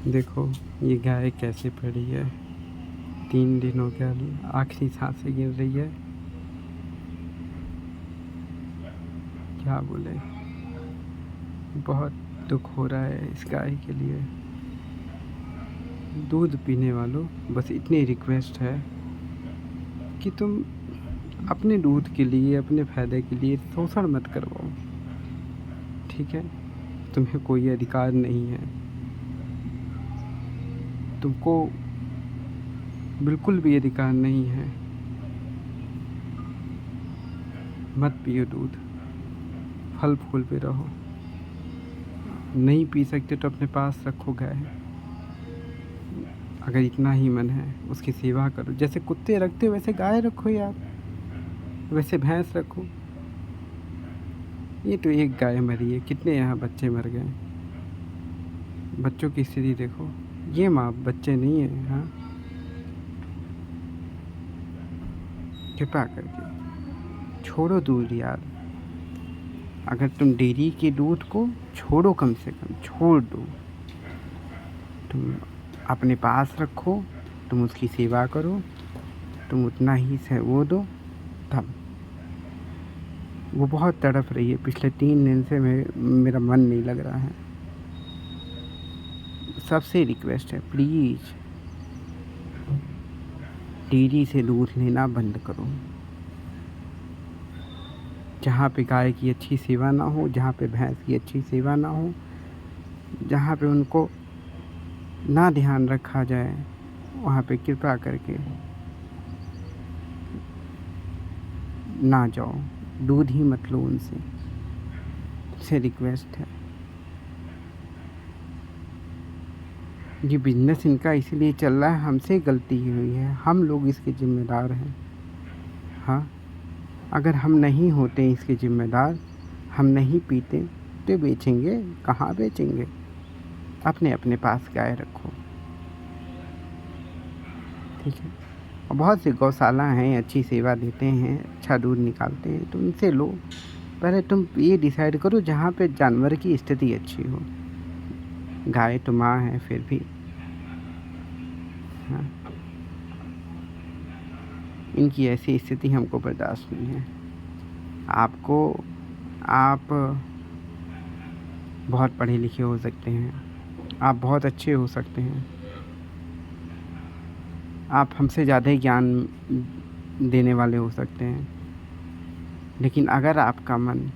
देखो ये गाय कैसे पड़ी है। 3 दिन हो गया, आखिरी सांसें गिर रही है। क्या बोले, बहुत दुख हो रहा है इस गाय के लिए। दूध पीने वालों, बस इतनी रिक्वेस्ट है कि तुम अपने दूध के लिए, अपने फ़ायदे के लिए शोषण मत करवाओ, ठीक है। तुम्हें कोई अधिकार नहीं है, तुमको बिल्कुल भी अधिकार नहीं है। मत पियो दूध, फल फूल पे रहो। नहीं पी सकते तो अपने पास रखो गाय। अगर इतना ही मन है उसकी सेवा करो, जैसे कुत्ते रखते हो वैसे गाय रखो यार, वैसे भैंस रखो। ये तो एक गाय मरी है, कितने यहाँ बच्चे मर गए। बच्चों की स्थिति देखो, ये माँ बच्चे नहीं है। हाँ, कृपा करके छोड़ो दूध यार। अगर तुम डेयरी के दूध को छोड़ो, कम से कम छोड़ दो। तुम अपने पास रखो, तुम उसकी सेवा करो, तुम उतना ही से वो दो तब। वो बहुत तड़प रही है, पिछले 3 दिन से मेरा मन नहीं लग रहा है। सबसे रिक्वेस्ट है, प्लीज़ डेयरी से दूध लेना बंद करो। जहाँ पे गाय की अच्छी सेवा ना हो, जहाँ पे भैंस की अच्छी सेवा ना हो, जहाँ पे उनको ना ध्यान रखा जाए, वहाँ पे कृपा करके ना जाओ, दूध ही मत लो उनसे। से रिक्वेस्ट है। ये बिजनेस इनका इसीलिए चल रहा है, हमसे गलती हुई है, हम लोग इसके ज़िम्मेदार हैं। हाँ, अगर हम नहीं होते इसके ज़िम्मेदार, हम नहीं पीते तो बेचेंगे कहाँ बेचेंगे। अपने अपने पास गाय रखो, ठीक है। और बहुत सी गौशाला हैं, अच्छी सेवा देते हैं, अच्छा दूध निकालते हैं, तो उनसे लो। पहले तुम ये डिसाइड करो जहाँ पे जानवर की स्थिति अच्छी हो। गाय तो माँ है फिर भी। हाँ, इनकी ऐसी स्थिति हमको बर्दाश्त नहीं है। आप बहुत पढ़े लिखे हो सकते हैं, आप बहुत अच्छे हो सकते हैं, आप हमसे ज़्यादा ही ज्ञान देने वाले हो सकते हैं, लेकिन अगर आपका मन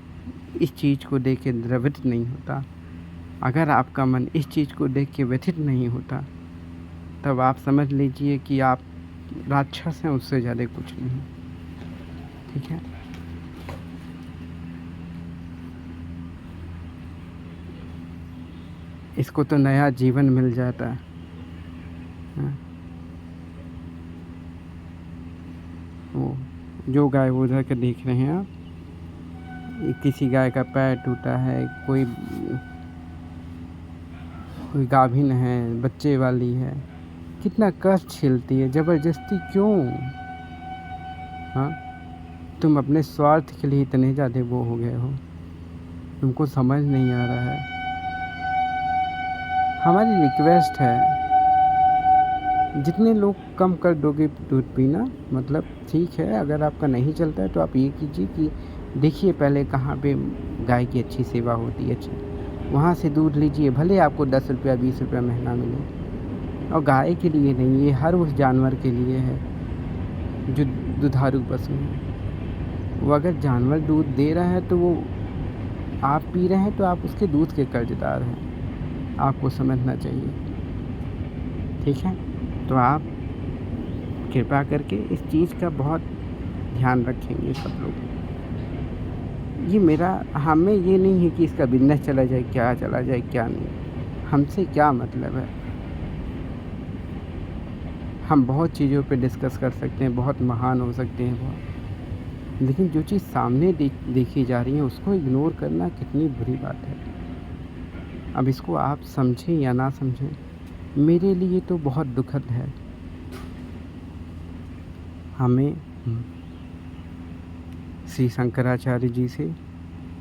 इस चीज़ को देख के द्रवित नहीं होता, अगर आपका मन इस चीज़ को देख के व्यथित नहीं होता, तब आप समझ लीजिए कि आप राक्षस हैं, उससे ज़्यादा कुछ नहीं, ठीक है। इसको तो नया जीवन मिल जाता है। हाँ, वो जो गाय वो उधर के देख रहे हैं आप, किसी गाय का पैर टूटा है, कोई गाभिन है, बच्चे वाली है, कितना कष्ट झेलती है, ज़बरदस्ती क्यों। हाँ, तुम अपने स्वार्थ के लिए इतने ज़्यादा वो हो गए हो, तुमको समझ नहीं आ रहा है। हमारी रिक्वेस्ट है, जितने लोग कम कर दोगे दूध पीना, मतलब ठीक है। अगर आपका नहीं चलता है तो आप ये कीजिए कि देखिए पहले कहाँ पे गाय की अच्छी सेवा होती है, वहाँ से दूध लीजिए, भले आपको 10 रुपया 20 रुपया महीना मिले। और गाय के लिए नहीं, ये हर उस जानवर के लिए है जो दुधारू पशु है। वो अगर जानवर दूध दे रहा है तो वो आप पी रहे हैं तो आप उसके दूध के कर्जदार हैं, आपको समझना चाहिए, ठीक है। तो आप कृपा करके इस चीज़ का बहुत ध्यान रखेंगे सब लोग। ये मेरा, हमें ये नहीं है कि इसका बिज़नेस चला जाए, क्या चला जाए क्या नहीं, हमसे क्या मतलब है। हम बहुत चीज़ों पे डिस्कस कर सकते हैं, बहुत महान हो सकते हैं बहुत, लेकिन जो चीज़ सामने देखी जा रही है उसको इग्नोर करना कितनी बुरी बात है। अब इसको आप समझें या ना समझें, मेरे लिए तो बहुत दुखद है। हमें श्री शंकराचार्य जी से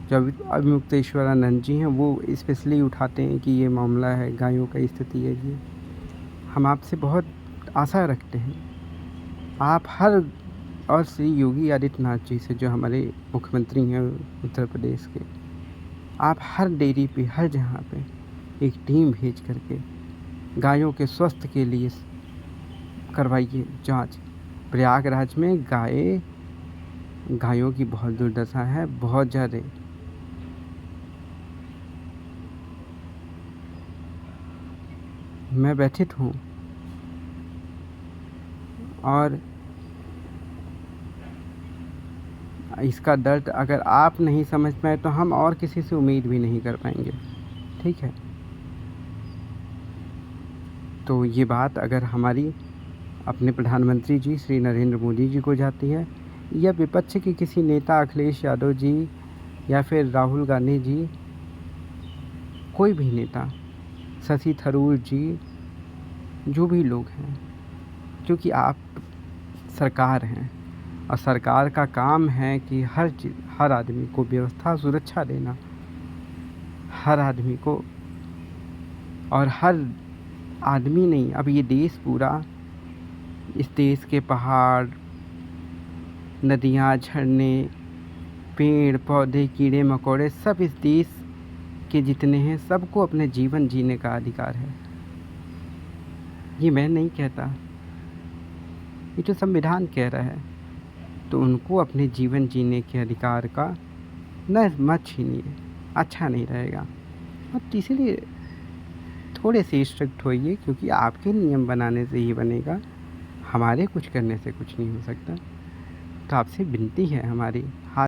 जो अभिमुक्तेश्वरानंद जी हैं वो स्पेशली उठाते हैं कि ये मामला है, गायों का स्थिति है ये। हम आपसे बहुत आशा रखते हैं, आप हर, और श्री योगी आदित्यनाथ जी से जो हमारे मुख्यमंत्री हैं उत्तर प्रदेश के, आप हर डेयरी पे, हर जगह पे एक टीम भेज करके गायों के स्वास्थ्य के लिए करवाइए जांच। प्रयागराज में गायों की बहुत दुर्दशा है, बहुत ज़्यादा। मैं व्यथित हूँ और इसका दर्द अगर आप नहीं समझ पाए तो हम और किसी से उम्मीद भी नहीं कर पाएंगे। ठीक है, तो ये बात अगर हमारी अपने प्रधानमंत्री जी श्री नरेंद्र मोदी जी को जाती है, या विपक्ष के किसी नेता अखिलेश यादव जी या फिर राहुल गांधी जी, कोई भी नेता, शशि थरूर जी, जो भी लोग हैं, क्योंकि आप सरकार हैं और सरकार का काम है कि हर आदमी को व्यवस्था सुरक्षा देना, हर आदमी को, और हर आदमी नहीं, अब ये देश पूरा, इस देश के पहाड़, नदियाँ, झरने, पेड़ पौधे, कीड़े मकोड़े, सब इस देश के जितने हैं, सबको अपने जीवन जीने का अधिकार है। ये मैं नहीं कहता, ये तो संविधान कह रहा है। तो उनको अपने जीवन जीने के अधिकार का मत छीनिए, अच्छा नहीं रहेगा। और इसीलिए थोड़े से स्ट्रिक्ट होइए, क्योंकि आपके नियम बनाने से ही बनेगा, हमारे कुछ करने से कुछ नहीं हो सकता। तो आपसे विनती है हमारी, हाथ